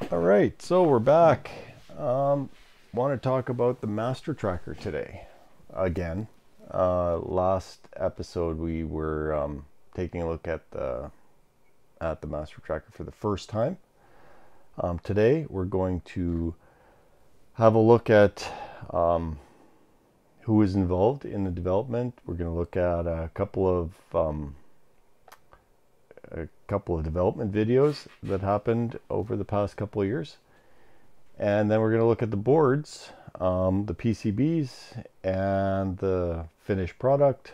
All right, so we're back. Want to talk about the MasterTracker today again. Last episode we were taking a look at the MasterTracker for the first time. Today we're going to have a look at who is involved in the development. We're going to look at a couple of development videos that happened over the past couple of years, and then we're going to look at the boards, the PCBs, and the finished product.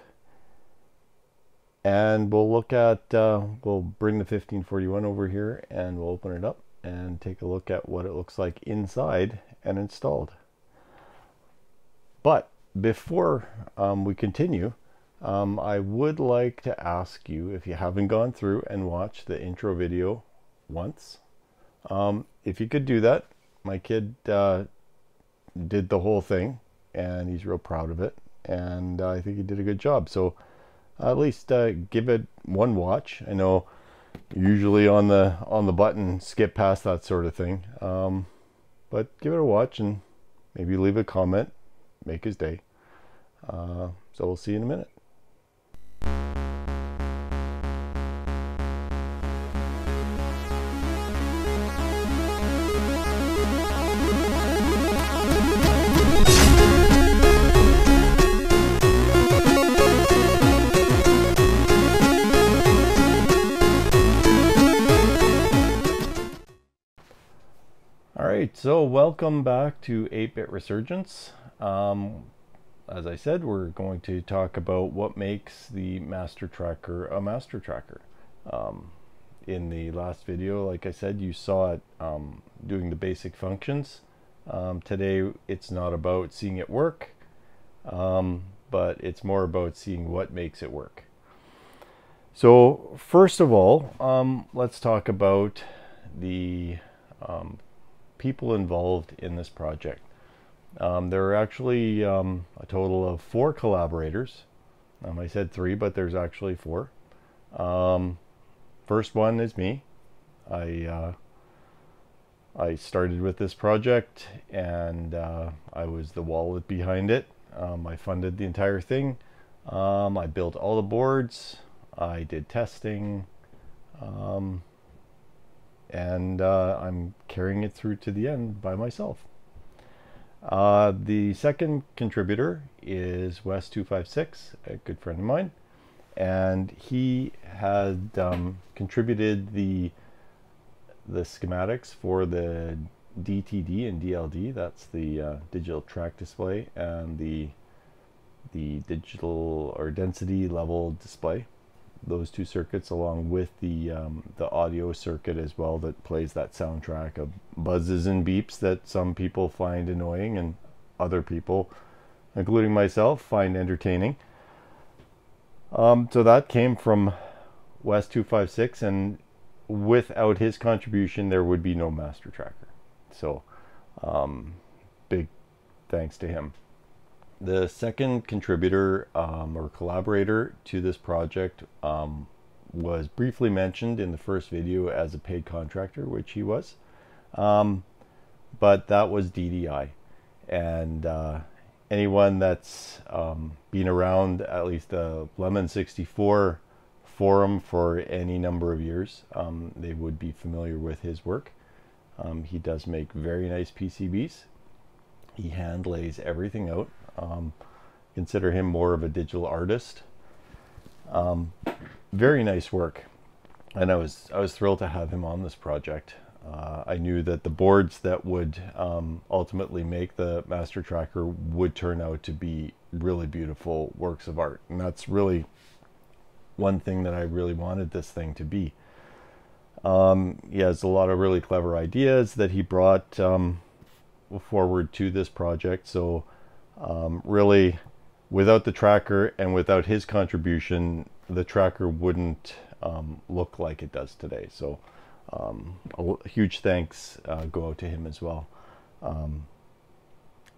And we'll look at we'll bring the 1541 over here and we'll open it up and take a look at what it looks like inside and installed. But before we continue, I would like to ask you, if you haven't gone through and watched the intro video once, if you could do that. My kid did the whole thing and he's real proud of it, and I think he did a good job. So at least give it one watch. I know usually on the button skip past that sort of thing, but give it a watch and maybe leave a comment, make his day. So we'll see you in a minute. Alright, so welcome back to 8-Bit Resurgence. As I said, we're going to talk about what makes the MasterTracker a MasterTracker. In the last video, like I said, you saw it doing the basic functions. Today it's not about seeing it work, but it's more about seeing what makes it work. So first of all, let's talk about the people involved in this project. There are actually a total of 4 collaborators. I said 3, but there's actually 4. First one is me. I started with this project, and I was the wallet behind it. I funded the entire thing. I built all the boards. I did testing. And I'm carrying it through to the end by myself. The second contributor is Wes256, a good friend of mine, and he had contributed the schematics for the DTD and DLD. That's the digital track display and the digital or density level display. Those 2 circuits, along with the audio circuit as well, that plays that soundtrack of buzzes and beeps that some people find annoying and other people, including myself, find entertaining. So that came from Wes256, and without his contribution there would be no MasterTracker. So big thanks to him. The second contributor or collaborator to this project was briefly mentioned in the first video as a paid contractor, which he was, but that was DDI. And anyone that's been around at least the Lemon 64 forum for any number of years, they would be familiar with his work. He does make very nice PCBs. He hand lays everything out. Consider him more of a digital artist. Very nice work, and I was thrilled to have him on this project. I knew that the boards that would ultimately make the MasterTracker would turn out to be really beautiful works of art, and that's really one thing that I really wanted this thing to be. He has a lot of really clever ideas that he brought forward to this project. So really, without the tracker and without his contribution, the tracker wouldn't look like it does today. So a huge thanks go out to him as well.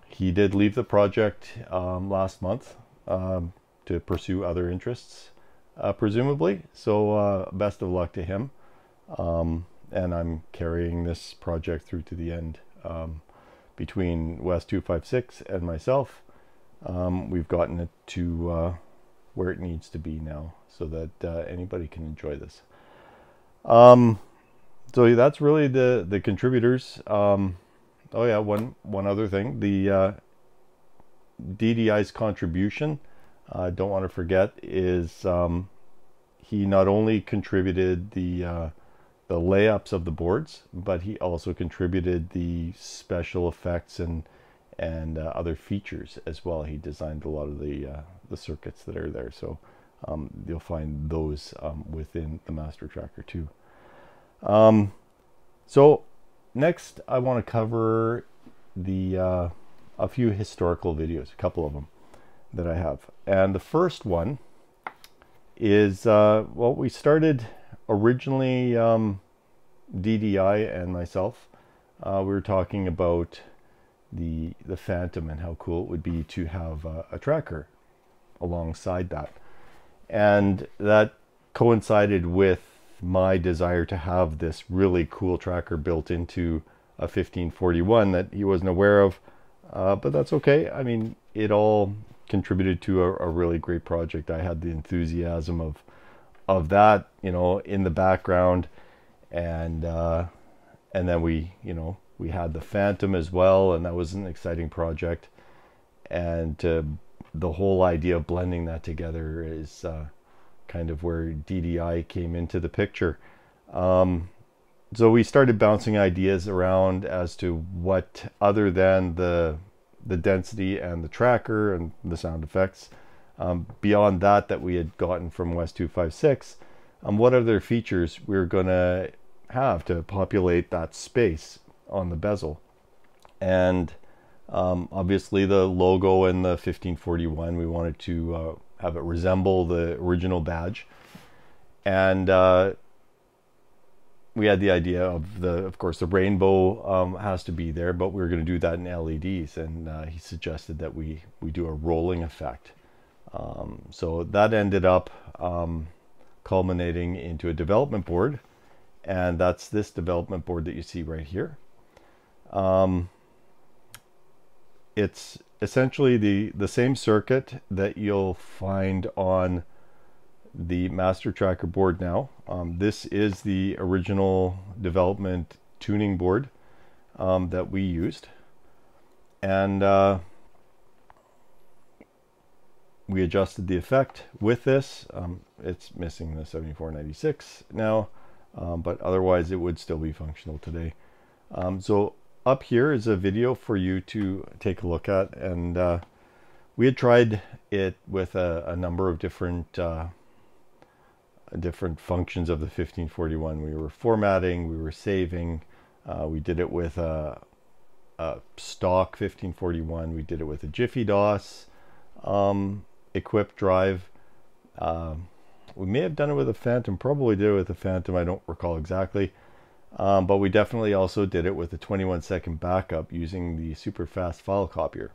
He did leave the project last month to pursue other interests, presumably. So best of luck to him. and I'm carrying this project through to the end. Between Wes256 and myself, we've gotten it to where it needs to be now, so that anybody can enjoy this. So that's really the contributors. Oh yeah, one other thing, the DDI's contribution, I don't want to forget, is he not only contributed the layups of the boards, but he also contributed the special effects and other features as well. He designed a lot of the circuits that are there, so you'll find those within the MasterTracker too. So next I want to cover the a few historical videos, a couple of them that I have. And the first one is, well, we started originally, DDI and myself, we were talking about the Phantom and how cool it would be to have a tracker alongside that. And that coincided with my desire to have this really cool tracker built into a 1541 that he wasn't aware of, but that's okay. I mean, it all contributed to a really great project. I had the enthusiasm of that, you know, in the background, and then we had the Phantom as well, and that was an exciting project. And the whole idea of blending that together is kind of where DDI came into the picture. So we started bouncing ideas around as to what, other than the density and the tracker and the sound effects, beyond that we had gotten from Wes256, what other features we were going to have to populate that space on the bezel. And obviously the logo in the 1541, we wanted to have it resemble the original badge. And we had the idea of course, the rainbow has to be there, but we were going to do that in LEDs. And he suggested that we do a rolling effect. So that ended up culminating into a development board. And that's this development board that you see right here. It's essentially the same circuit that you'll find on the MasterTracker board now. This is the original development tuning board that we used, and we adjusted the effect with this. It's missing the 7496 now, but otherwise it would still be functional today. So up here is a video for you to take a look at, and we had tried it with a number of different functions of the 1541. We were formatting, we were saving, we did it with a stock 1541, we did it with a Jiffy DOS equipped drive. We may have done it with a Phantom, probably did it with a Phantom, I don't recall exactly. But we definitely also did it with a 21-second backup using the super fast file copier,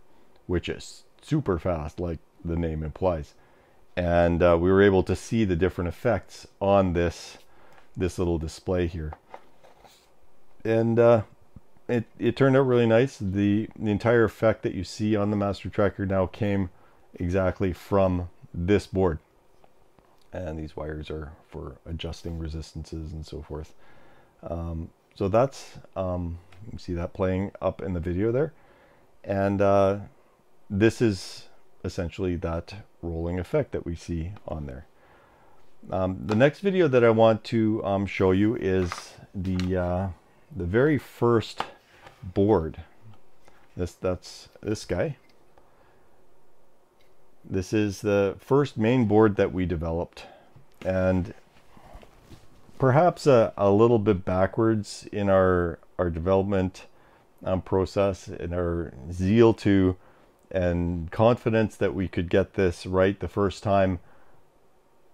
which is super fast like the name implies. And we were able to see the different effects on this little display here. And it turned out really nice. The entire effect that you see on the MasterTracker now came exactly from this board. And these wires are for adjusting resistances and so forth. So that's, you can see that playing up in the video there. And this is essentially that rolling effect that we see on there. The next video that I want to show you is the very first board. That's this guy. This is the first main board that we developed, and perhaps a little bit backwards in our development process, in our zeal to and confidence that we could get this right the first time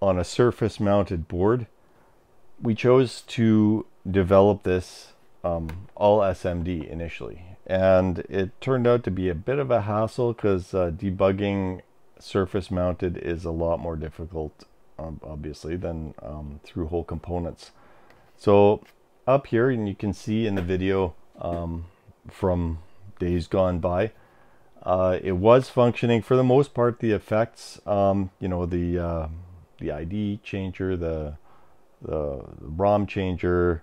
on a surface mounted board. We chose to develop this all SMD initially, and it turned out to be a bit of a hassle because debugging surface mounted is a lot more difficult obviously than through hole components. So up here, and you can see in the video from days gone by, it was functioning for the most part. The effects, you know, the ID changer, the ROM changer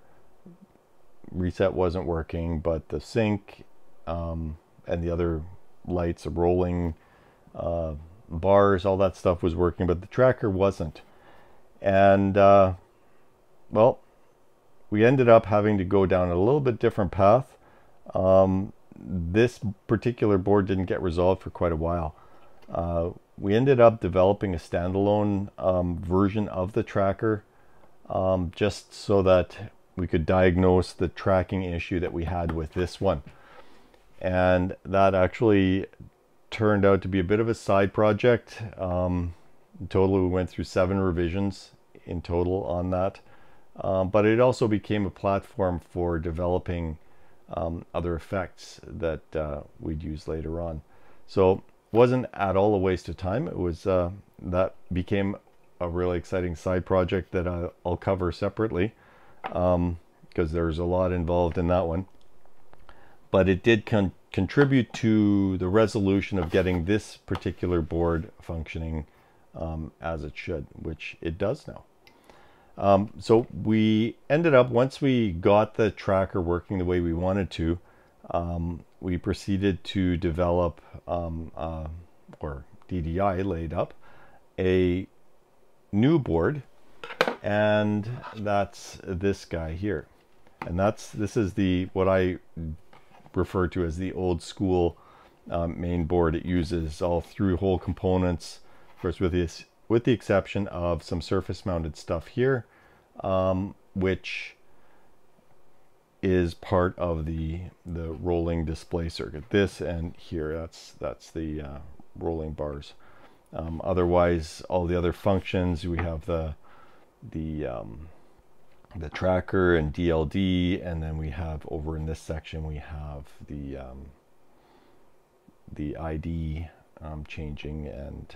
reset wasn't working, but the sync and the other lights, the rolling bars, all that stuff was working, but the tracker wasn't. And well, we ended up having to go down a little bit different path. This particular board didn't get resolved for quite a while. We ended up developing a standalone version of the tracker, just so that we could diagnose the tracking issue that we had with this one. And that actually turned out to be a bit of a side project. In total, we went through 7 revisions in total on that. But it also became a platform for developing other effects that we'd use later on. So it wasn't at all a waste of time. It was that became a really exciting side project that I'll cover separately, because there's a lot involved in that one. But it did contribute to the resolution of getting this particular board functioning as it should, which it does now. So we ended up, once we got the tracker working the way we wanted to, we proceeded to develop, or DDI laid up, a new board, and that's this guy here. And this is the, what I refer to as the old school main board. It uses all through-hole components, of course, with the exception of some surface mounted stuff here, which is part of the rolling display circuit. This and here, that's the rolling bars. Otherwise, all the other functions, we have the tracker and DLD, and then we have over in this section we have the ID changing, and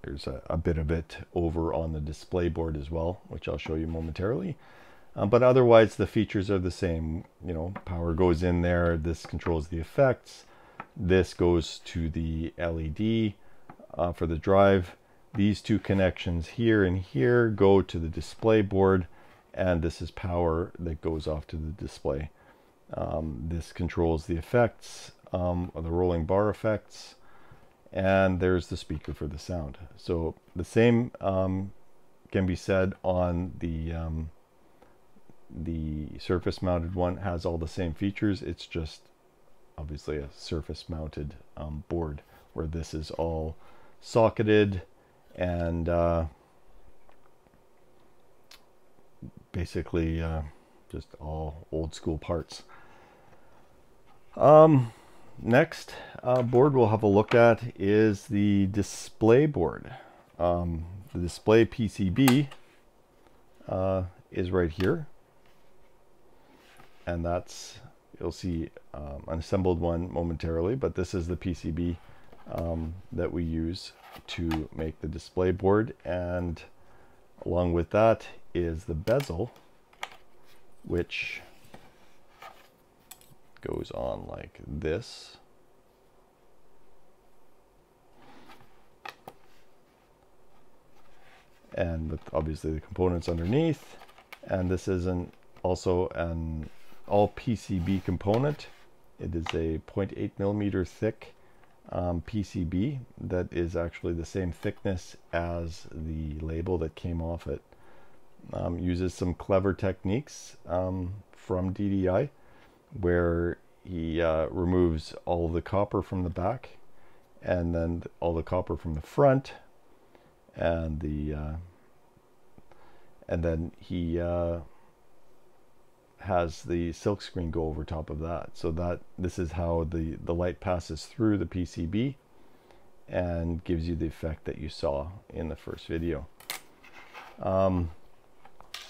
there's a bit of it over on the display board as well, which I'll show you momentarily. But otherwise the features are the same. You know, power goes in there, this controls the effects, this goes to the LED for the drive. These two connections here and here go to the display board, and this is power that goes off to the display. This controls the effects, or the rolling bar effects, and there's the speaker for the sound. So the same can be said on the surface mounted one. Has all the same features. It's just obviously a surface mounted board, where this is all socketed and basically just all old school parts. Next board we'll have a look at is the display board. The display PCB is right here, and that's, you'll see an assembled one momentarily, but this is the PCB that we use to make the display board, and along with that is the bezel, which goes on like this. And with obviously the components underneath, and this is also an all PCB component. It is a 0.8 millimeter thick PCB that is actually the same thickness as the label that came off it. Uses some clever techniques from DDI, where he removes all the copper from the back, and then all the copper from the front, and then he has the silk screen go over top of that, so that this is how the light passes through the PCB and gives you the effect that you saw in the first video.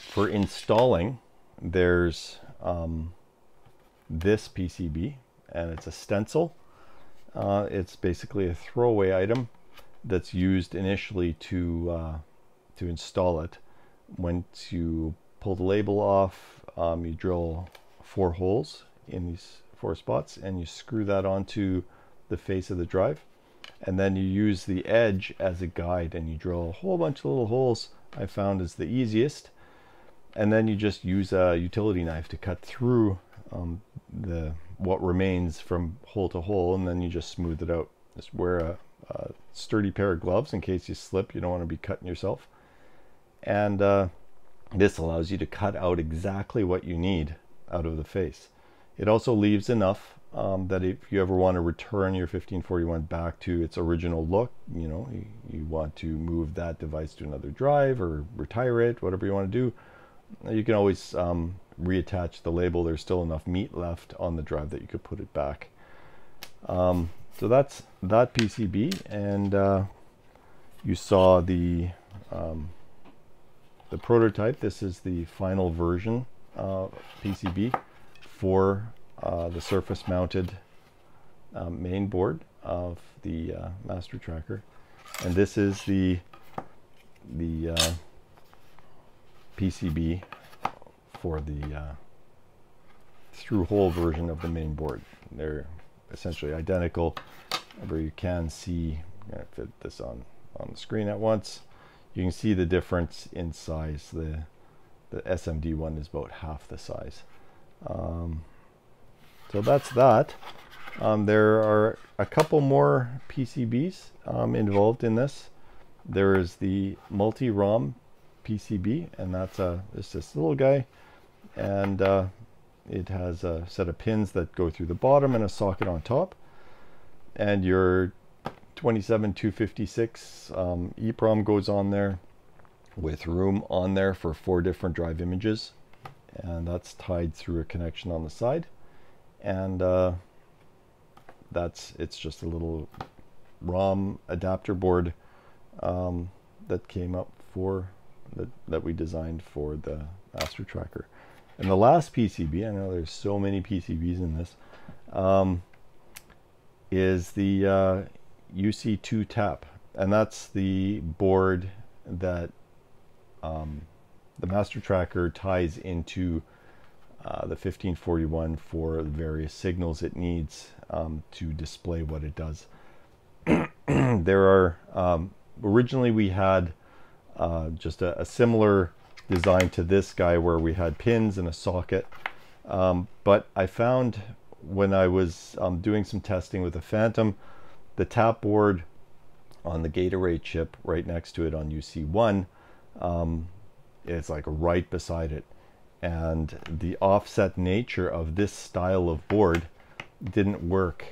For installing, there's this PCB, and it's a stencil. It's basically a throwaway item that's used initially to install it. Once you pull the label off, you drill 4 holes in these 4 spots, and you screw that onto the face of the drive, and then you use the edge as a guide, and you drill a whole bunch of little holes. I found is the easiest, and then you just use a utility knife to cut through what remains from hole to hole, and then you just smooth it out. Just wear a sturdy pair of gloves in case you slip. You don't want to be cutting yourself. And this allows you to cut out exactly what you need out of the face. It also leaves enough that if you ever want to return your 1541 back to its original look, you know, you want to move that device to another drive or retire it, whatever you want to do, you can always reattach the label. There's still enough meat left on the drive that you could put it back. So that's that PCB, and you saw the prototype. This is the final version PCB for the surface mounted main board of the MasterTracker, and this is the PCB for the through hole version of the main board. They're essentially identical. However, you can see, I'm going to fit this on the screen at once. You can see the difference in size. The SMD one is about half the size. So that's that. There are a couple more PCBs involved in this. There is the multi-ROM PCB, and that's this little guy, and it has a set of pins that go through the bottom and a socket on top, and your 27256 EEPROM goes on there with room on there for 4 different drive images, and that's tied through a connection on the side, and it's just a little ROM adapter board that came up for that we designed for the MasterTracker. And the last PCB, I know there's so many PCBs in this, is the UC2 tap, and that's the board that the MasterTracker ties into the 1541 for the various signals it needs to display what it does. There are originally we had just a similar design to this guy where we had pins and a socket, but I found when I was doing some testing with the Phantom, the tap board on the gate array chip right next to it on UC1, it's like right beside it, and the offset nature of this style of board didn't work,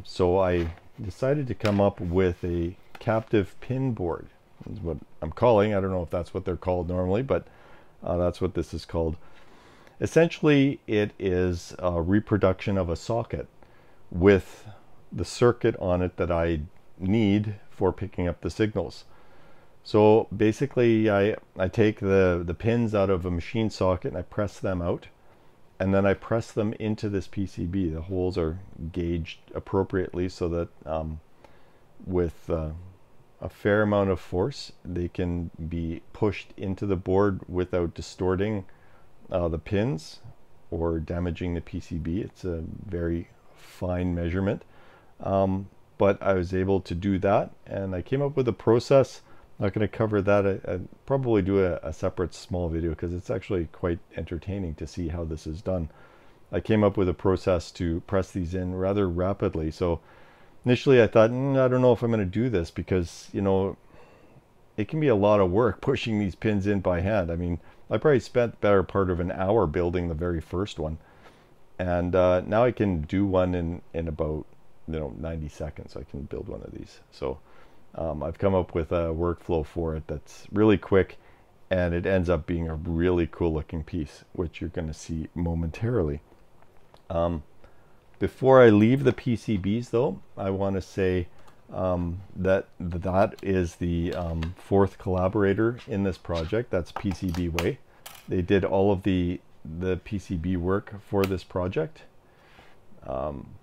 so I decided to come up with a captive pin board. Is what I'm calling. I don't know if that's what they're called normally, but that's what this is called. Essentially, it is a reproduction of a socket with the circuit on it that I need for picking up the signals. So basically, I take the pins out of a machine socket and I press them out, and then I press them into this PCB. The holes are gauged appropriately so that with a fair amount of force, they can be pushed into the board without distorting the pins or damaging the PCB. It's a very fine measurement, but I was able to do that, and I came up with a process. I'm not going to cover that. I'd probably do a separate small video because it's actually quite entertaining to see how this is done. I came up with a process to press these in rather rapidly. So initially I thought, I don't know if I'm going to do this because, you know, it can be a lot of work pushing these pins in by hand. I mean, I probably spent the better part of an hour building the very first one. And now I can do one in about, 90 seconds. I can build one of these. So I've come up with a workflow for it that's really quick, and it ends up being a really cool looking piece, which you're going to see momentarily. Before I leave the PCBs though, I want to say that is the fourth collaborator in this project. That's PCBWay. They did all of the PCB work for this project,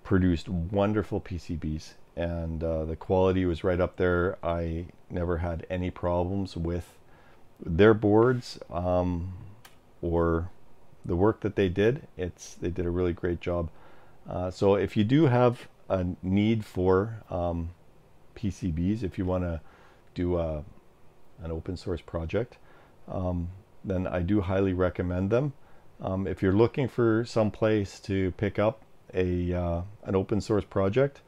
produced wonderful PCBs, and the quality was right up there. I never had any problems with their boards or the work that they did. They did a really great job. So if you do have a need for PCBs, if you want to do an open source project, then I do highly recommend them. If you're looking for some place to pick up an open source project,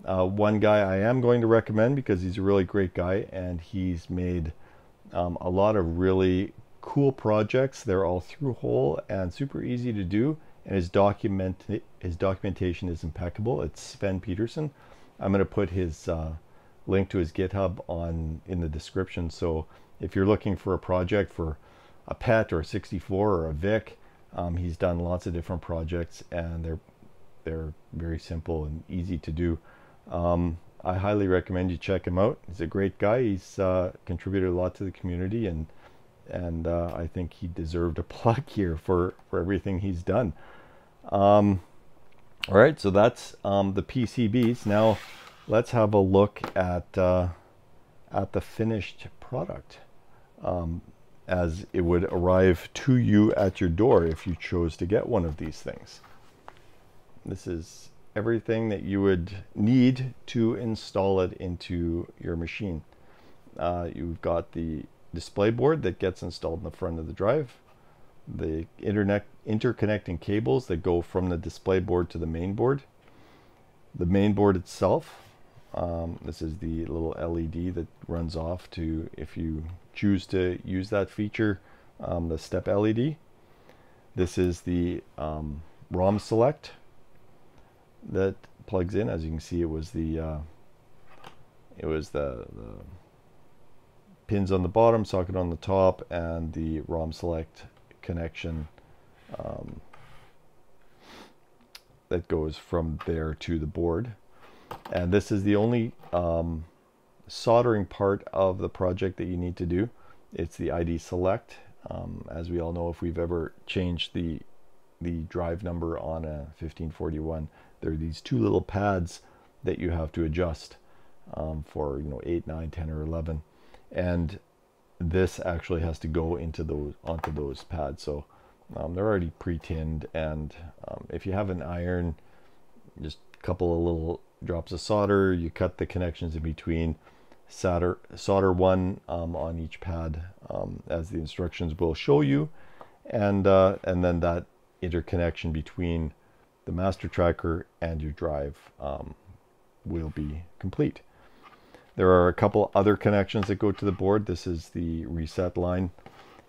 one guy I am going to recommend because he's a really great guy, and he's made a lot of really cool projects. They're all through hole and super easy to do, and his documentation is impeccable. It's Sven Peterson. I'm going to put his link to his GitHub in the description. So if you're looking for a project for a PET or a 64 or a VIC, he's done lots of different projects, and they're very simple and easy to do. I highly recommend you check him out. He's a great guy. He's contributed a lot to the community, and I think he deserved a plug here for everything he's done. All right, so that's the PCBs. Now let's have a look at the finished product as it would arrive to you at your door if you chose to get one of these things. This is everything that you would need to install it into your machine. You've got the display board that gets installed in the front of the drive, the interconnecting cables that go from the display board to the main board, the main board itself. This is the little LED that runs off to, if you choose to use that feature, the step LED. This is the ROM select that plugs in. As you can see, it was the pins on the bottom, socket on the top, and the ROM select connection that goes from there to the board. And this is the only soldering part of the project that you need to do. It's the ID select. As we all know, if we've ever changed the drive number on a 1541, there are these two little pads that you have to adjust for 8, 9, 10, or 11, and this actually has to go onto those pads. So they're already pre-tinned, and if you have an iron, just a couple of little drops of solder, you cut the connections in between, solder one on each pad as the instructions will show you, and then that interconnection between the MasterTracker and your drive will be complete. There are a couple other connections that go to the board. This is the reset line,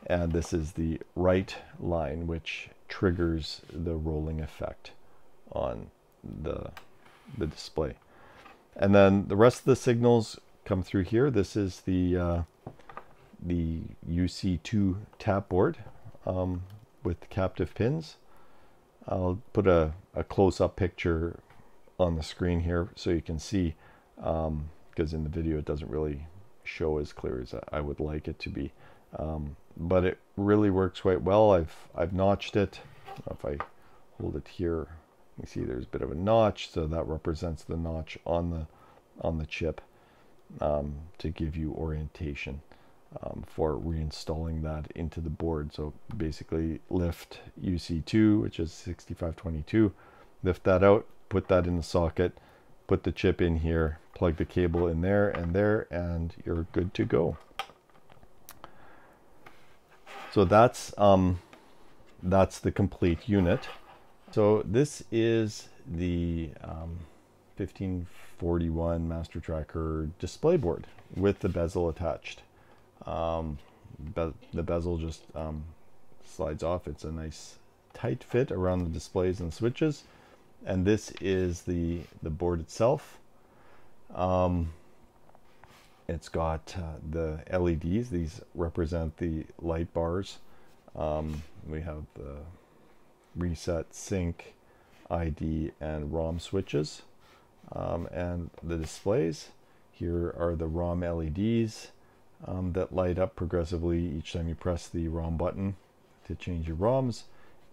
and this is the write line, which triggers the rolling effect on the display. And then the rest of the signals come through here. This is the UC2 tap board with captive pins. I'll put a close-up picture on the screen here so you can see, because in the video it doesn't really show as clear as I would like it to be, but it really works quite well. I've notched it. If I hold it here, you can see there's a bit of a notch, so that represents the notch on the chip to give you orientation for reinstalling that into the board. So basically lift UC2, which is 6522, lift that out, put that in the socket, put the chip in here, plug the cable in there, and you're good to go. So that's the complete unit. So this is the 1541 MasterTracker display board with the bezel attached. The bezel just slides off. It's a nice tight fit around the displays and switches. And this is the board itself. It's got the LEDs. These represent the light bars. We have the reset, sync, ID, and ROM switches. And the displays. Here are the ROM LEDs that light up progressively each time you press the ROM button to change your ROMs.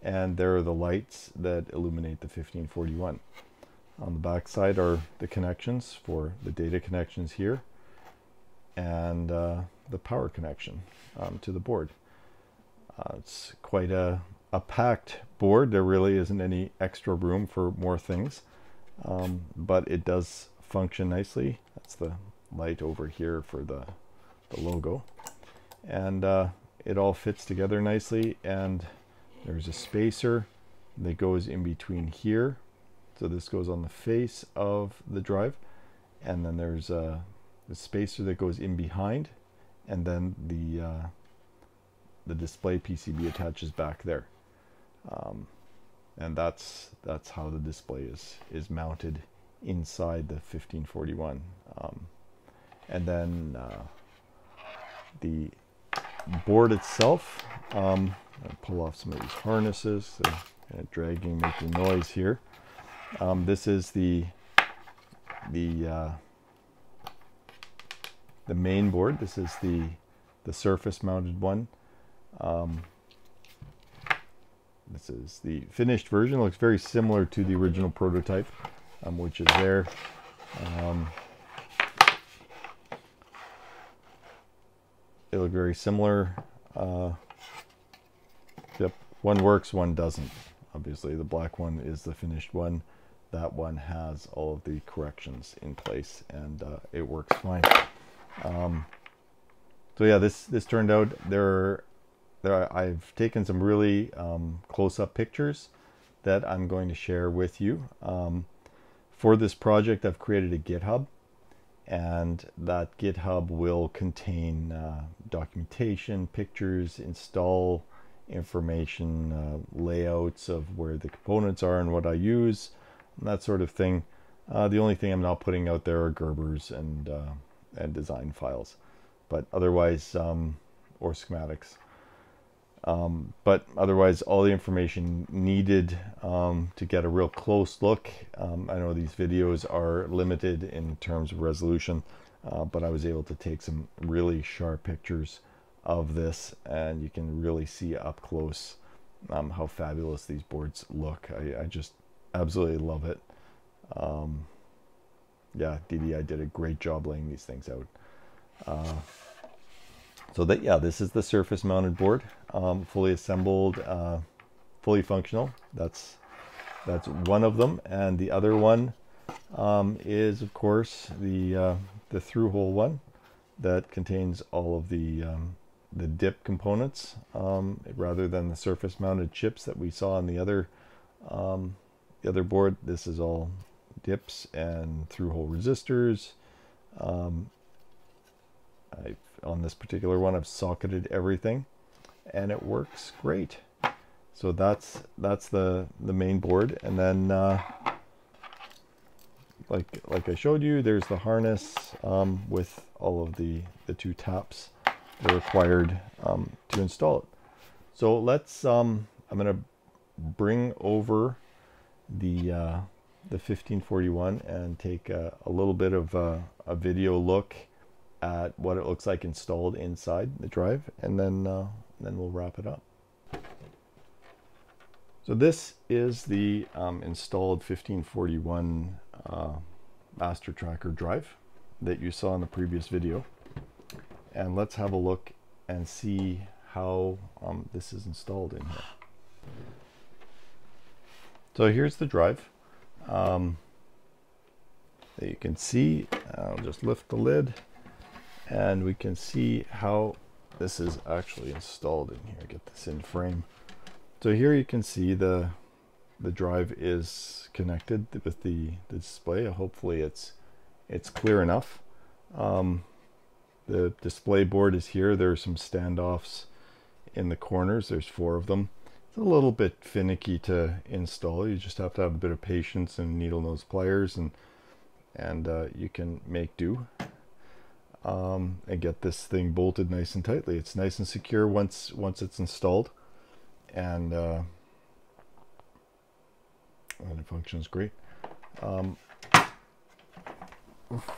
And there are the lights that illuminate the 1541. On the back side are the connections for the data connections here, and the power connection to the board. It's quite a a packed board. There really isn't any extra room for more things, but it does function nicely. That's the light over here for the logo, and it all fits together nicely. And there's a spacer that goes in between here, so this goes on the face of the drive, and then there's a spacer that goes in behind, and then the display PCB attaches back there, and that's how the display is mounted inside the 1541. And then the board itself, I'll pull off some of these harnesses. They're dragging, making noise here. This is the main board. This is the surface mounted one. This is the finished version. It looks very similar to the original prototype, which is there. They look very similar. Yep, one works, one doesn't. Obviously, the black one is the finished one. That one has all of the corrections in place, and it works fine. So yeah, this turned out I've taken some really close-up pictures that I'm going to share with you. For this project, I've created a GitHub, and that GitHub will contain documentation, pictures, install information, layouts of where the components are and what I use, and that sort of thing. The only thing I'm not putting out there are Gerbers and design files, but otherwise, or schematics. But otherwise, all the information needed to get a real close look. I know these videos are limited in terms of resolution, but I was able to take some really sharp pictures of this, and you can really see up close how fabulous these boards look. I just absolutely love it. Yeah, DDI did a great job laying these things out. So that, yeah, this is the surface mounted board, fully assembled, fully functional. That's one of them, and the other one is, of course, the through hole one that contains all of the dip components, rather than the surface mounted chips that we saw on the other board. This is all dips and through hole resistors. On this particular one, I've socketed everything, and it works great. So that's the main board, and then like I showed you, there's the harness with all of the two taps that are required to install it. So let's I'm gonna bring over the 1541 and take a little bit of a video look at what it looks like installed inside the drive, and then we'll wrap it up. So this is the installed 1541 MasterTracker drive that you saw in the previous video, and let's have a look and see how this is installed in here. So here's the drive that you can see. I'll just lift the lid, and we can see how this is actually installed in here. Get this in frame. So here you can see the drive is connected with the display. Hopefully it's clear enough. The display board is here. There are some standoffs in the corners. There's 4 of them. It's a little bit finicky to install. You just have to have a bit of patience and needle nose pliers, and you can make do. And get this thing bolted nice and tightly. It's nice and secure once it's installed, and it functions great.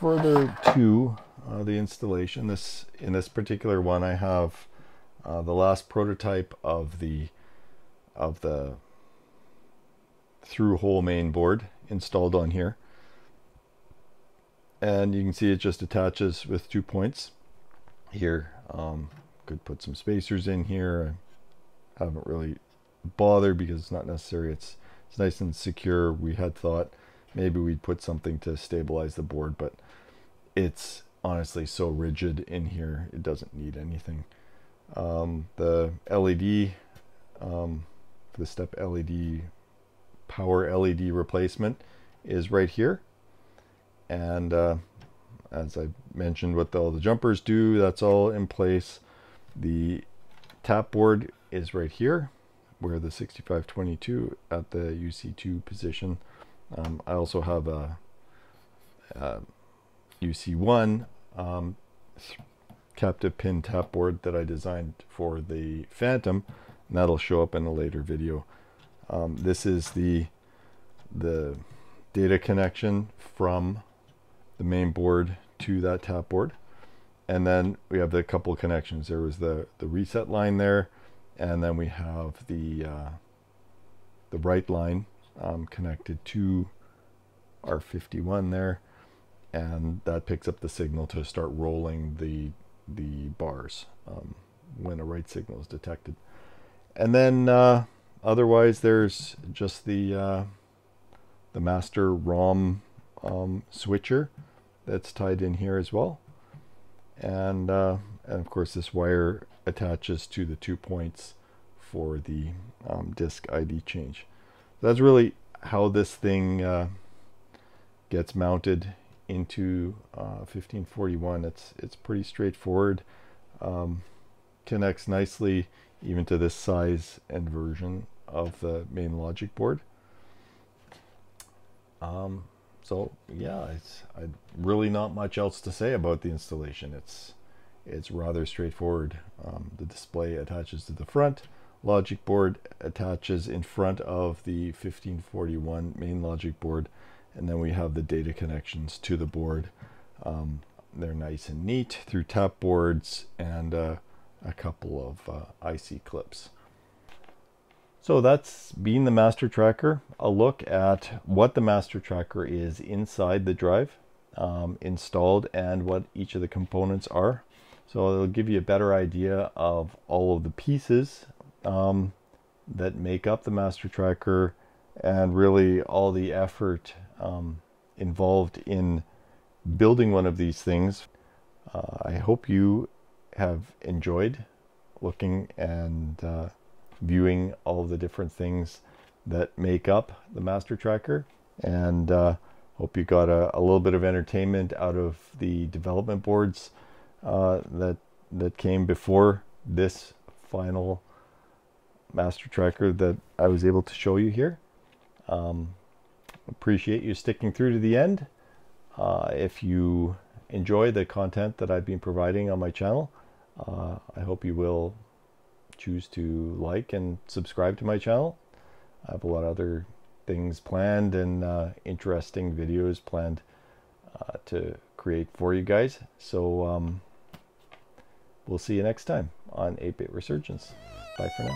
Further to the installation, in this particular one, I have the last prototype of the through hole main board installed on here. And you can see it just attaches with 2 points here. Could put some spacers in here. I haven't really bother because it's not necessary. It's nice and secure. We had thought maybe we'd put something to stabilize the board, but it's honestly so rigid in here, it doesn't need anything. The LED, the step LED, power LED replacement is right here. And as I mentioned, what all the jumpers do, that's all in place. The tap board is right here, where the 6522 at the UC2 position. I also have a UC1 captive pin tap board that I designed for the Phantom, and that'll show up in a later video. This is the data connection from the main board to that tap board, and then we have the couple connections. There was the reset line there, and then we have the right line connected to our 51 there, and that picks up the signal to start rolling the bars when a write signal is detected. And then otherwise there's just the master ROM switcher that's tied in here as well, and of course this wire attaches to the 2 points for the disk ID change. That's really how this thing gets mounted into 1541. It's pretty straightforward. Connects nicely even to this size and version of the main logic board. So yeah, it's really not much else to say about the installation. It's rather straightforward. The display attaches to the front, logic board attaches in front of the 1541 main logic board, and then we have the data connections to the board. They're nice and neat through tap boards and a couple of IC clips. So that's been the MasterTracker, a look at what the MasterTracker is inside the drive, installed, and what each of the components are. So it'll give you a better idea of all of the pieces that make up the MasterTracker, and really all the effort involved in building one of these things. I hope you have enjoyed looking and viewing all of the different things that make up the MasterTracker, and hope you got a little bit of entertainment out of the development boards that came before this final MasterTracker that I was able to show you here. Appreciate you sticking through to the end. If you enjoy the content that I've been providing on my channel, I hope you will choose to like and subscribe to my channel. I have a lot of other things planned and interesting videos planned to create for you guys. So we'll see you next time on 8-Bit Resurgence. Bye for now.